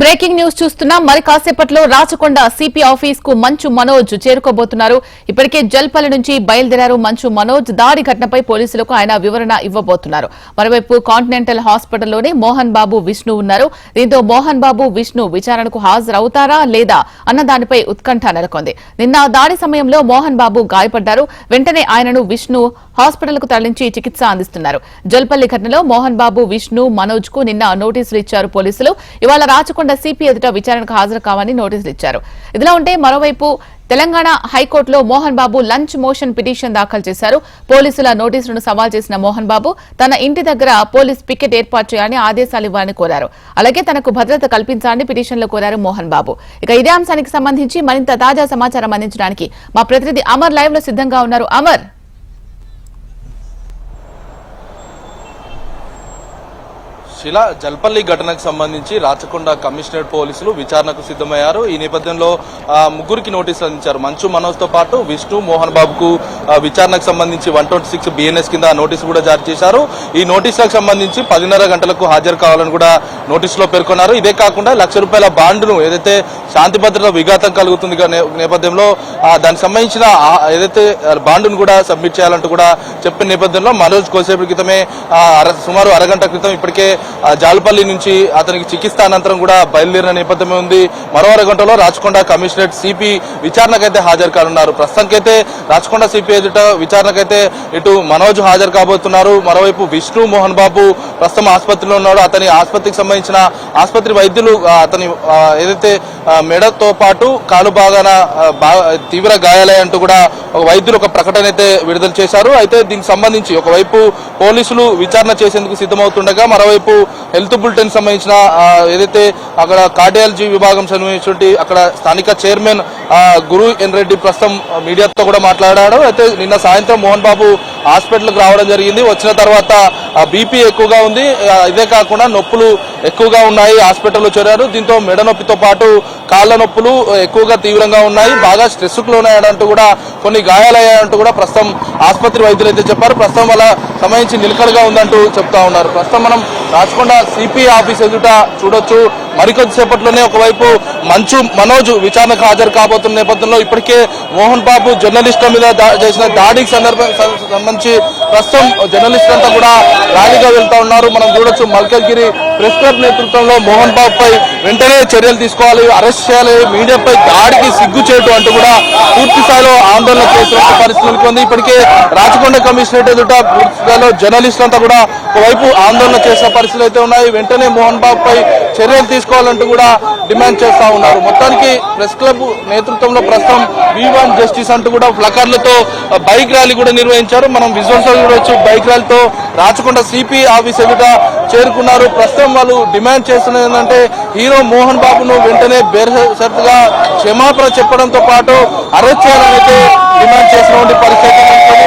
Breaking news చూస్తున్నాం. మరి కాసేపట్లో రాచకొండ సిపి ఆఫీస్ కు మంచు మనోజ్ చేరుకోబోతున్నారు. ఇప్పటికే జల్పల్లి నుంచి బయలుదేరారు మంచు మనోజ్. దాడి ఘటనపై పోలీసులకు ఆయన వివరణ ఇవ్వబోతున్నారు. మరోవైపు కాంటినెంటల్ హాస్పిటల్లోనే మోహన్ బాబు, విష్ణు ఉన్నారు. దీంతో మోహన్ బాబు, విష్ణు విచారణకు హాజరవుతారా లేదా అన్న దానిపై ఉత్కంఠ నెలకొంది. నిన్న దాడి సమయంలో మోహన్ బాబు గాయపడ్డారు. వెంటనే ఆయనను విష్ణు హాస్పిటల్ కు తరలించి చికిత్స అందిస్తున్నారు. జల్పల్లి ఘటనలో మోహన్ బాబు, విష్ణు, మనోజ్ కు నిన్న నోటీసులు ఇచ్చారు పోలీసులు. ఇవాళ రాచకొండ సిపి ఎదుట విచారణకు హాజరు కావాలని నోటీసులు ఇచ్చారు. ఇదిలా ఉంటే మరోవైపు తెలంగాణ హైకోర్టులో Mohan Babu lunch motion petition దాఖలు చేశారు. పోలీసుల నోటీసులను సవాల్ చేసిన మోహన్ బాబు తన ఇంటి దగ్గర పోలీస్ పికెట్ ఏర్పాటు చేయాలని ఆదేశాలు ఇవ్వాలని కోరారు. అలాగే తనకు భద్రత కల్పించాలని పిటిషన్లో కోరారు మోహన్ బాబు. ఇక ఇదే అంశానికి సంబంధించి మరింత తాజా సమాచారం అందించడానికి మా ప్రతినిధి అమర్ లైవ్ లో సిద్ధంగా ఉన్నారు. అమర్, జల్పల్లి ఘటనకు సంబంధించి రాచకొండ కమిషనరేట్ పోలీసులు విచారణకు సిద్ధమయ్యారు. ఈ నేపథ్యంలో ముగ్గురికి నోటీసులు అందించారు. మంచు మనోజ్ తో పాటు విష్ణు, మోహన్ బాబుకు విచారణకు సంబంధించి 126 BNS కింద నోటీసు కూడా జారీ చేశారు. ఈ నోటీసులకు సంబంధించి 10:30 గంటలకు హాజరు కావాలని కూడా నోటీసులో పేర్కొన్నారు. ఇదే కాకుండా ₹1,00,000 బాండును ఏదైతే శాంతి భద్రత విఘాతం కలుగుతుంది నేపథ్యంలో దానికి సంబంధించిన ఏదైతే బాండును కూడా సబ్మిట్ చేయాలంటూ కూడా చెప్పిన నేపథ్యంలో మనోజ్ కొద్దిసేపటి క్రితమే సుమారు అరగంట క్రితం ఇప్పటికే జాలపల్లి నుంచి అతనికి చికిత్స అనంతరం కూడా బయలుదేరిన నేపథ్యమే ఉంది. మరో అరగంటలో రాచకొండ కమిషనరేట్ సిపి విచారణకైతే హాజరు కానున్నారు. ప్రస్తుతానికైతే రాచకొండ సిపి ఎదుట విచారణకైతే ఇటు మనోజ్ హాజరు కాబోతున్నారు. మరోవైపు విష్ణు, మోహన్ బాబు ప్రస్తుతం ఆసుపత్రిలో ఉన్నాడు. అతని ఆసుపత్రికి సంబంధించిన ఆసుపత్రి వైద్యులు అతని ఏదైతే మెడతో పాటు కాలు భాగాన తీవ్ర గాయాలయంటూ కూడా ఒక వైద్యులు ఒక ప్రకటన అయితే విడుదల చేశారు. అయితే దీనికి సంబంధించి ఒకవైపు పోలీసులు విచారణ చేసేందుకు సిద్ధమవుతుండగా మరోవైపు హెల్త్ బులెటిన్ సంబంధించిన ఏదైతే అక్కడ కార్డియాలజీ విభాగం సంబంధించి అక్కడ స్థానిక చైర్మన్ గురు ఎన్ రెడ్డి ప్రస్తుతం మీడియాతో కూడా మాట్లాడాడు. అయితే నిన్న సాయంత్రం మోహన్ బాబు హాస్పిటల్కి రావడం జరిగింది. వచ్చిన తర్వాత బీపీ ఎక్కువగా ఉంది, ఇదే కాకుండా నొప్పులు ఎక్కువగా ఉన్నాయి, హాస్పిటల్లో చేరారు. దీంతో మెడ నొప్పితో పాటు కాళ్ల నొప్పులు ఎక్కువగా తీవ్రంగా ఉన్నాయి, బాగా స్ట్రెస్కు లోనయ్యాడంటూ కూడా కొన్ని గాయాలయ్యాయంటూ కూడా ప్రస్తుతం ఆసుపత్రి వైద్యులు అయితే చెప్పారు. ప్రస్తుతం వాళ్ళ సంబంధించి నిలకడగా ఉందంటూ చెప్తా ఉన్నారు. ప్రస్తుతం మనం రాచకొండ సిపి ఆఫీస్ ఎదుట చూడొచ్చు. మరికొద్దిసేపట్లోనే ఒకవైపు మంచు మనోజ్ విచారణకు హాజరు కాబోతున్న నేపథ్యంలో ఇప్పటికే మోహన్ బాబు జర్నలిస్టుల మీద చేసిన దాడికి సంబంధించి ప్రస్తుతం జర్నలిస్టులంతా కూడా ర్యాలీగా వెళ్తా ఉన్నారు. మనం చూడొచ్చు మల్కజ్గిరి ప్రెస్ క్లబ్ నేతృత్వంలో మోహన్ బాబు పై వెంటనే చర్యలు తీసుకోవాలి, అరెస్ట్ చేయాలి, మీడియాపై దాడికి సిగ్గుచేటు అంటూ కూడా పూర్తి స్థాయిలో ఆందోళన చేసిన పరిస్థితి నెలకొంది. ఇప్పటికే రాచకొండ కమిషనరేట్ ఎదుట పూర్తి స్థాయిలో జర్నలిస్టులంతా కూడా ఒకవైపు ఆందోళన చేసిన పరిస్థితులు అయితే ఉన్నాయి. వెంటనే మోహన్ బాబు పై చర్యలు తీసుకోవాలంటూ కూడా డిమాండ్ చేస్తా ఉన్నారు. మొత్తానికి ప్రెస్ క్లబ్ నేతృత్వంలో ప్రస్తుతం వి వాంట్ జస్టిస్ అంటూ కూడా ప్లకార్డులతో బైక్ ర్యాలీ కూడా నిర్వహించారు. మనం విజువల్స్ చూడవచ్చు. బైక్ ర్యాలీతో రాచకొండ సిపి ఆఫీస్ ఎదుట చేరుకున్నారు. ప్రస్తుతం వాళ్ళు డిమాండ్ చేస్తున్నది ఏంటంటే హీరో మోహన్ బాబును వెంటనే బేషరతుగా క్షమాపణ చెప్పడంతో పాటు అరెస్ట్ చేయాలని అయితే డిమాండ్ చేసినటువంటి పరిస్థితి.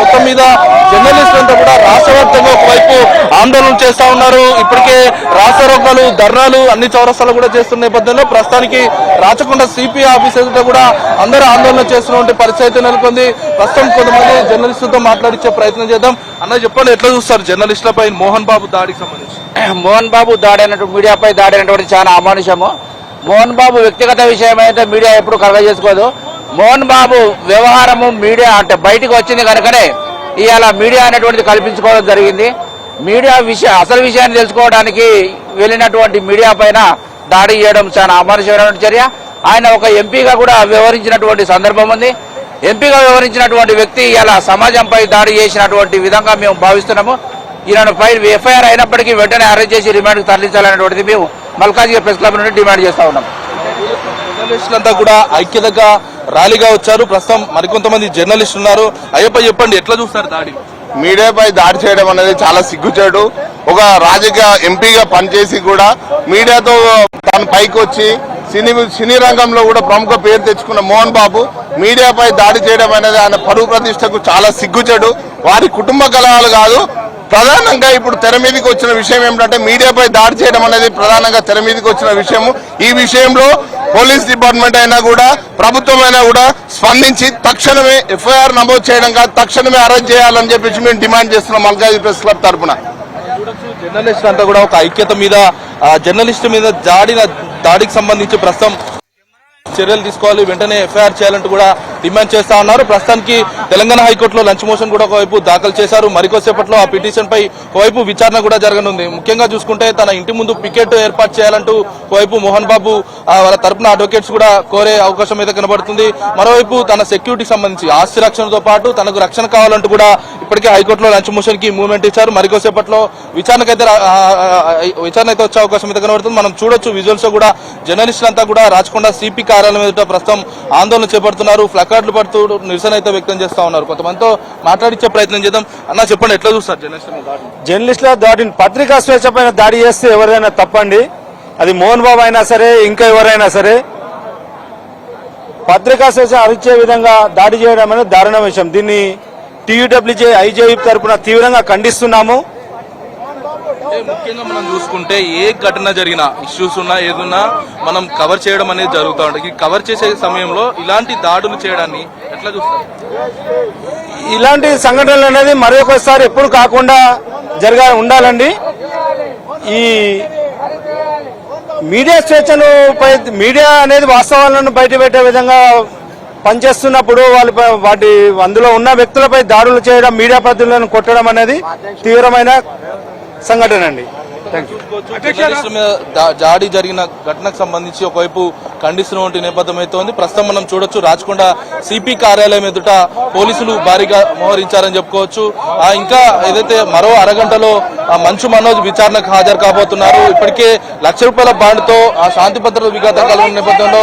మొత్తం మీద జర్నలిస్టులంతా కూడా రాష్ట్ర వ్యాప్తంగా ఒకవైపు ఆందోళన చేస్తా ఉన్నారు. ఇప్పటికే రాస్తారోకోలు, ధర్నాలు అన్ని చౌరస్తాలు కూడా చేస్తున్న నేపథ్యంలో ప్రస్తుతానికి రాచకొండ సిపి ఆఫీస్ ఎదుట కూడా అందరూ ఆందోళన చేస్తున్నటువంటి పరిస్థితి నెలకొంది. ప్రస్తుతం కొంతమంది జర్నలిస్టులతో మాట్లాడించే ప్రయత్నం చేద్దాం. అన్న చెప్పండి, ఎట్లా చూస్తారు జర్నలిస్టులపై మోహన్ బాబు దాడికి సంబంధించి? మోహన్ బాబు దాడి అయినటువంటి మీడియాపై దాడి అయినటువంటి చాలా అమానుషము. మోహన్ బాబు వ్యక్తిగత విషయం అయితే మీడియా ఎప్పుడు కలగ చేసుకోదు. మోహన్ బాబు వ్యవహారము మీడియా అంటే బయటకు వచ్చింది కనుకనే ఇవాళ మీడియా అనేటువంటిది కల్పించుకోవడం జరిగింది. మీడియా అసలు విషయాన్ని తెలుసుకోవడానికి వెళ్ళినటువంటి మీడియా పైన దాడి చేయడం చాలా అమానుషమైనటువంటి చర్య. ఆయన ఒక ఎంపీగా కూడా వ్యవహరించినటువంటి సందర్భం ఉంది. ఎంపీగా వ్యవహరించినటువంటి వ్యక్తి ఇలా సమాజంపై దాడి చేసినటువంటి విధంగా మేము భావిస్తున్నాము. ఈయన పై ఎఫ్ఐఆర్ అయినప్పటికీ వెంటనే అరెస్ట్ చేసి రిమాండ్కి తరలించాలనేటువంటిది మేము మల్కాజ్గిరి ప్రెస్ క్లబ్ నుండి డిమాండ్ చేస్తా ఉన్నాం. జర్నలిస్టులంతా కూడా ఐక్యతగా ర్యాలీగా వచ్చారు. ప్రస్తుతం మరికొంతమంది జర్నలిస్టులు ఉన్నారు. అయ్యప్ప చెప్పండి, ఎట్లా చూస్తారు దాడి? మీడియాపై దాడి చేయడం అనేది చాలా సిగ్గుచేటు. ఒక రాజకీయ ఎంపీగా పనిచేసి కూడా మీడియాతో తాను పైకి వచ్చి సినీ రంగంలో కూడా ప్రముఖ పేరు తెచ్చుకున్న మోహన్ బాబు మీడియాపై దాడి చేయడం అనేది ఆయన పరువు ప్రతిష్టకు చాలా సిగ్గుచేటు. వారి కుటుంబ కలహాలు కాదు, ప్రధానంగా ఇప్పుడు తెర మీదకి వచ్చిన విషయం ఏమిటంటే మీడియాపై దాడి చేయడం అనేది ప్రధానంగా తెర మీదకి వచ్చిన విషయము. ఈ విషయంలో పోలీస్ డిపార్ట్మెంట్ అయినా కూడా ప్రభుత్వం అయినా కూడా స్పందించి తక్షణమే ఎఫ్ఐఆర్ నమోదు చేయడం కాదు, తక్షణమే అరెస్ట్ చేయాలని చెప్పేసి మేము డిమాండ్ చేస్తున్నాం మల్కాజ్గిరి ప్రెస్ క్లబ్ తరఫున. జర్నలిస్ట్ అంతా కూడా ఒక ఐక్యత మీద జర్నలిస్ట్ మీద దాడికి సంబంధించి ప్రస్తుతం చర్యలు తీసుకోవాలి, వెంటనే ఎఫ్ఐఆర్ చేయాలంటూ కూడా డిమాండ్ చేస్తా ఉన్నారు. ప్రస్తుతానికి తెలంగాణ హైకోర్టులో లంచ్ మోషన్ కూడా ఒకవైపు దాఖలు చేశారు. మరికొద్దిసేపట్లో ఆ పిటిషన్ పై ఒకవైపు విచారణ కూడా జరగనుంది. ముఖ్యంగా చూసుకుంటే తన ఇంటి ముందు పికెట్ ఏర్పాటు చేయాలంటూ ఒకవైపు మోహన్ బాబు వాళ్ళ తరపున అడ్వకేట్స్ కూడా కోరే అవకాశం అయితే కనబడుతుంది. మరోవైపు తన సెక్యూరిటీకి సంబంధించి ఆస్తి రక్షణతో పాటు తనకు రక్షణ కావాలంటూ కూడా ఇప్పటికే హైకోర్టులో లంచ్ మోషన్ కి మూవ్మెంట్ ఇచ్చారు. మరికొద్దిసేపట్లో విచారణ అయితే వచ్చే అవకాశం అయితే కనబడుతుంది. మనం చూడొచ్చు విజువల్స్ లో కూడా జర్నలిస్టులు అంతా కూడా రాచకొండ సిపి కార్యాలయం ఎదుట ప్రస్తుతం ఆందోళన చేపడుతున్నారు. ప్లకార్డులు పడుతూ నిరసన అయితే వ్యక్తం చేస్తా ఉన్నారు. కొంతమందితో మాట్లాడించే ప్రయత్నం చేద్దాం. అన్న చెప్పండి, ఎట్లా చూస్తారు జర్నలిస్టుల దాడిని? పత్రికా స్వేచ్ఛ పైన దాడి చేస్తే ఎవరైనా తప్పండి. అది మోహన్ బాబు అయినా సరే, ఇంకా ఎవరైనా సరే, పత్రికా స్వేచ్ఛ అరిచే విధంగా దాడి చేయడం అనేది దారుణ విషయం. దీన్ని టీయూడబ్ల్యూజే ఐజేయూ తరపున తీవ్రంగా ఖండిస్తున్నాము. ముఖ్యంగా మనం చూసుకుంటే ఏ ఘటన జరిగినా, ఇష్యూస్ ఉన్నా ఏదున్నా మనం కవర్ చేయడం అనేది జరుగుతూ ఉంటుంది. ఈ కవర్ చేసే సమయంలో ఇలాంటి దాడులు చేయడాన్ని ఎట్లా చూస్తారు? ఇలాంటి సంఘటనలు అనేది మరొకసారి ఎప్పుడు కాకుండా ఉండాలండి. ఈ మీడియా స్వేచ్ఛను మీడియా అనేది వాస్తవాలను బయటపెట్టే విధంగా పనిచేస్తున్నప్పుడు అందులో ఉన్న వ్యక్తులపై దాడులు చేయడం, మీడియా ప్రతినిధులను కొట్టడం అనేది తీవ్రమైన సంఘటన అండి. జర్నలిస్టుల మీద దాడి జరిగిన ఘటనకు సంబంధించి ఒకవైపు ఖండిస్తున్న నేపథ్యం అయితే ఉంది. ప్రస్తుతం మనం చూడొచ్చు రాచకొండ సిపి కార్యాలయం ఎదుట పోలీసులు భారీగా మోహరించారని చెప్పుకోవచ్చు. ఇంకా ఏదైతే మరో అరగంటలో మంచు మనోజ్ విచారణకు హాజరు కాబోతున్నారు. ఇప్పటికే ₹1,00,000 బాండ్తో ఆ శాంతి భద్రత విఘాతం కలిగిన నేపథ్యంలో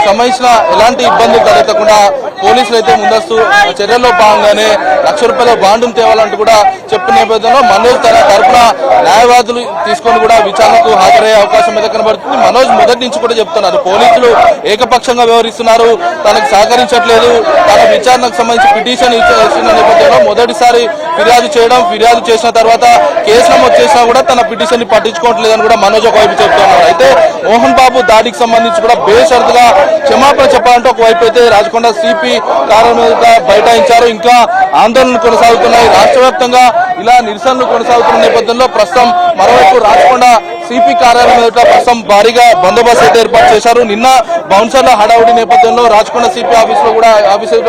సంబంధించిన ఎలాంటి ఇబ్బందులు తలెత్తకుండా పోలీసులు అయితే ముందస్తు చర్యల్లో భాగంగానే ₹1,00,000 బాండును తేవాలంటూ కూడా చెప్పిన నేపథ్యంలో మనోజ్ తన తరపున న్యాయవాదులు తీసుకొని కూడా విచారణకు హాజరయ్యే అవకాశం అయితే కనబడుతుంది. మనోజ్ మొదటి నుంచి కూడా చెప్తున్నారు, పోలీసులు ఏకపక్షంగా వ్యవహరిస్తున్నారు, తనకు సహకరించట్లేదు, తన విచారణకు సంబంధించి పిటిషన్ ఇచ్చిన నేపథ్యంలో మొదటిసారి ఫిర్యాదు చేసిన తర్వాత కేసు నమోదు చేసినా కూడా తన పిటిషన్ ని పట్టించుకోవట్లేదని కూడా మనోజ్ ఒకవైపు చెప్తున్నారు. అయితే మోహన్ బాబు దాడికి సంబంధించి కూడా బేషరతుగా క్షమాపణ చెప్పాలంటే ఒకవైపు అయితే రాచకొండ సిపి కార్యాలయం మీద బైఠాయించారు. ఇంకా ఆందోళనలు కొనసాగుతున్నాయి. రాష్ట్ర వ్యాప్తంగా ఇలా నిరసనలు కొనసాగుతున్న నేపథ్యంలో ప్రస్తుతం మరోవైపు రాచకొండ సిపి కార్యాలయం ఎదుట ప్రస్తుతం భారీగా బందోబస్తు అయితే ఏర్పాటు చేశారు. నిన్న బౌన్సర్ల హడావుడి నేపథ్యంలో రాచకొండ సిపి ఆఫీస్ లో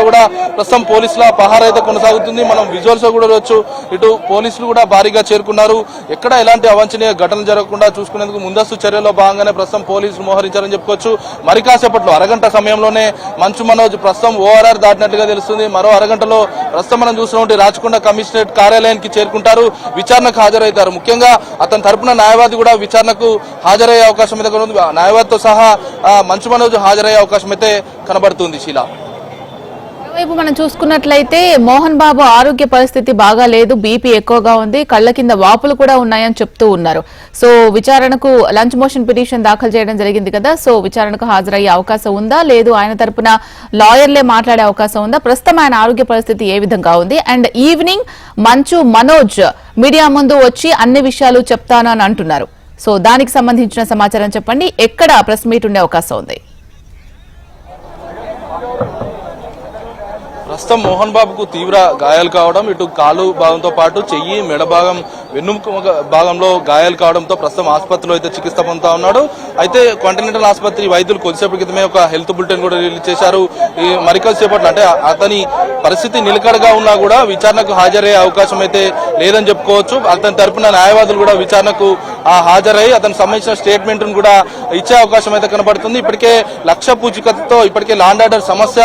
కూడా ప్రస్తుతం పోలీసుల పహారా అయితే కొనసాగుతుంది. మనం విజువల్స్ కూడా చూడొచ్చు. ఇటు పోలీసులు కూడా భారీగా చేరుకున్నారు. ఎక్కడ ఎలాంటి అవాంఛనీయ ఘటనలు జరగకుండా చూసుకునేందుకు ముందస్తు చర్యల్లో భాగంగానే ప్రస్తుతం పోలీసులు మోహరించారని చెప్పుకోవచ్చు. మరి కాసేపట్లో అరగంట సమయంలోనే మంచు మనోజ్ ప్రస్తుతం ఓఆర్ఆర్ దాటినట్టుగా తెలుస్తుంది. మరో అరగంటలో ప్రస్తుతం మనం చూసినటువంటి రాచకొండ కమిషనరేట్ కార్యాలయానికి చేరుకుంటారు, విచారణకు హాజరవుతారు. ముఖ్యంగా అతని తరపున న్యాయవాది కూడా విచారణకు హాజరయ్యే అవకాశం అయితే ఉంది. న్యాయవాదితో సహా మంచు మనోజ్ హాజరయ్యే అవకాశం అయితే కనబడుతుంది. శీలా, వైపు మనం చూసుకున్నట్లయితే మోహన్ బాబు ఆరోగ్య పరిస్థితి బాగా లేదు, బీపీ ఎక్కువగా ఉంది, కళ్ల కింద వాపులు కూడా ఉన్నాయని చెప్తూ ఉన్నారు. సో విచారణకు లంచ్ మోషన్ పిటిషన్ దాఖలు చేయడం జరిగింది కదా, సో విచారణకు హాజరయ్యే అవకాశం ఉందా, లేదు ఆయన తరపున లాయర్లే మాట్లాడే అవకాశం ఉందా, ప్రస్తుతం ఆయన ఆరోగ్య పరిస్థితి ఏ విధంగా ఉంది? And evening Manchu Manoj media ముందు వచ్చి అన్ని విషయాలు చెప్తాను అని అంటున్నారు. సో దానికి సంబంధించిన సమాచారం చెప్పండి, ఎక్కడ ప్రెస్ మీట్ ఉండే అవకాశం ఉంది? ప్రస్తుతం మోహన్ బాబుకు తీవ్ర గాయాలు కావడం, ఇటు కాలు భాగంతో పాటు చెయ్యి, మెడ భాగం, వెన్నుముక భాగంలో గాయాలు కావడంతో ప్రస్తుతం ఆసుపత్రిలో అయితే చికిత్స పొందుతా ఉన్నాడు. అయితే కాంటినెంటల్ ఆసుపత్రి వైద్యులు కొద్దిసేపటి క్రితమే ఒక హెల్త్ బులెటిన్ కూడా రిలీజ్ చేశారు. ఈ మరికొద్దిసేపట్లో అంటే అతని పరిస్థితి నిలకడగా ఉన్నా కూడా విచారణకు హాజరయ్యే అవకాశం అయితే లేదని చెప్పుకోవచ్చు. అతని తరపున న్యాయవాదులు కూడా విచారణకు హాజరై అతనికి సంబంధించిన స్టేట్మెంట్ ను కూడా ఇచ్చే అవకాశం అయితే కనబడుతుంది. ఇప్పటికే లక్ష్య పూచికతో ఇప్పటికే లాండ్ ఆర్డర్ సమస్య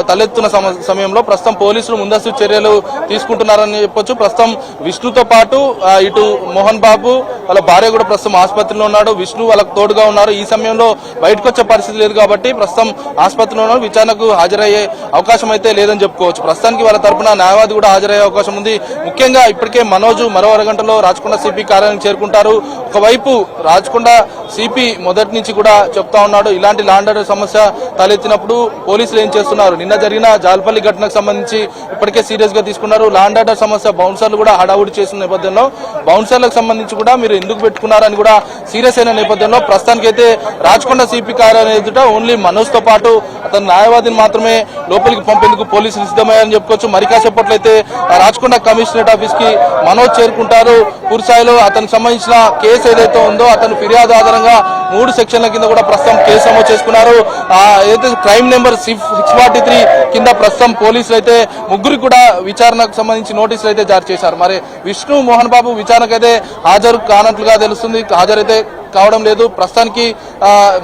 తలెత్తున్న సమయంలో ప్రస్తుతం పోలీసులు ముందస్తు చర్యలు తీసుకుంటున్నారని చెప్పొచ్చు. ప్రస్తుతం విష్ణుతో పాటు ఇటు మోహన్ బాబు వాళ్ళ భార్య కూడా ప్రస్తుతం ఆసుపత్రిలో ఉన్నాడు. విష్ణు వాళ్ళకు తోడుగా ఉన్నారు. ఈ సమయంలో బయటకు వచ్చే పరిస్థితి లేదు కాబట్టి ప్రస్తుతం ఆసుపత్రిలో ఉన్నారు. విచారణకు హాజరయ్యే అవకాశం అయితే లేదని చెప్పుకోవచ్చు. ప్రస్తుతానికి వాళ్ళ తరపున న్యాయవాది కూడా హాజరయ్యే అవకాశం ఉంది. ముఖ్యంగా ఇప్పటికే మనోజ్ మరో అరగంటలో రాచకొండ సిపి కార్యాలయం చేరుకుంటారు. ఒకవైపు రాచకొండ సిపి మొదటి నుంచి కూడా చెప్తా ఉన్నాడు, ఇలాంటి లాండ్ ఆర్డర్ సమస్య తలెత్తినప్పుడు పోలీసులు ఏం చేస్తున్నారు, నిన్న జరిగిన జాల్పల్లి ఘటనకు సంబంధించి ఇప్పటికే సీరియస్ గా తీసుకున్నారు. లాండ్ ఆర్డర్ సమస్య బౌన్సర్లు కూడా హడావుడి చేసిన నేపథ్యంలో బౌన్సర్లకు సంబంధించి కూడా మీరు ఎందుకు పెట్టుకున్నారని కూడా సీరియస్ అయిన నేపథ్యంలో ప్రస్తుతానికైతే రాచకొండ సిపి కార్యాలయం ఎదుట ఓన్లీ మనోజ్ తో పాటు అతని న్యాయవాదిని మాత్రమే లోపలికి పంపేందుకు పోలీసులు సిద్ధమయ్యారని చెప్పుకోవచ్చు. మరి కాసేపట్లో అయితే రాచకొండ కమిషనరేట్ ఆఫీస్ కి మనోజ్ చేరుకుంటారు. పూర్తి స్థాయిలో అతనికి సంబంధించిన కేసు ఏదైతే ఉందో అతను ఫిర్యాదు ఆధారంగా 3 సెక్షన్ల కింద కూడా ప్రస్తుతం కేసు నమోదు చేసుకున్నారు. ఏదైతే క్రైమ్ నెంబర్ 643 కింద ప్రస్తుతం పోలీసులు అయితే ముగ్గురికి కూడా విచారణకు సంబంధించి నోటీసులు అయితే జారీ చేశారు. మరి విష్ణు మోహన్ బాబు విచారణకైతే హాజరు కానట్లుగా తెలుస్తుంది, హాజరైతే కావడం లేదు. ప్రస్తుతానికి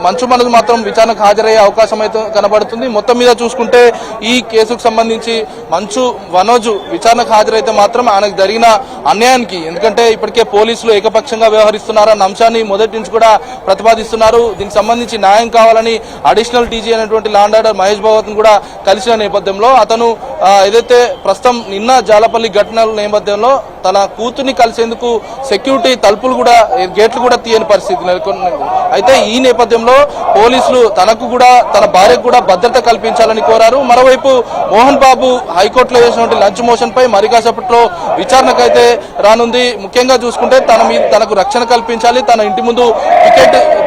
మంచు మనోజ్ మాత్రం విచారణకు హాజరయ్యే అవకాశం అయితే కనబడుతుంది. మొత్తం మీద చూసుకుంటే ఈ కేసుకు సంబంధించి మంచు మనోజ్ విచారణకు హాజరైతే మాత్రం ఆయనకు జరిగిన అన్యాయానికి, ఎందుకంటే ఇప్పటికే పోలీసులు ఏకపక్షంగా వ్యవహరిస్తున్నారన్న అంశాన్ని మొదటి నుంచి కూడా ప్రతిపాదిస్తున్నారు. దీనికి సంబంధించి న్యాయం కావాలని అడిషనల్ డీజీ అయినటువంటి law and order Mahesh Bhagwat కూడా కలిసిన నేపథ్యంలో అతను ఏదైతే ప్రస్తుతం నిన్న జాలపల్లి ఘటనల నేపథ్యంలో తన కూతుర్ని కలిసేందుకు సెక్యూరిటీ తలుపులు కూడా గేట్లు కూడా తీయని పరిస్థితి నెలకొంది. అయితే ఈ నేపథ్యంలో పోలీసులు తనకు కూడా తన భార్యకు కూడా భద్రత కల్పించాలని కోరారు. మరోవైపు మోహన్ బాబు హైకోర్టులో చేసినటువంటి లంచ్ మోషన్ పై మరి కాసేపట్లో విచారణకైతే రానుంది. ముఖ్యంగా చూసుకుంటే తనకు రక్షణ కల్పించాలి, తన ఇంటి ముందు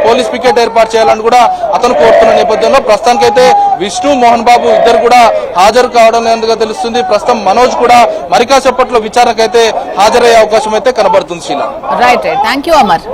పోలీస్ పికెట్ ఏర్పాటు చేయాలని కూడా అతను కోరుతున్న నేపథ్యంలో ప్రస్తుతానికైతే విష్ణు మోహన్ బాబు ఇద్దరు కూడా హాజరు కావడం లేదుగా తెలుస్తుంది. ప్రస్తుతం మనోజ్ కూడా మరి కాసేపట్లో విచారణకైతే హాజరయ్యే అవకాశం అయితే కనబడుతుంది. Sheela, right, thank you Amar.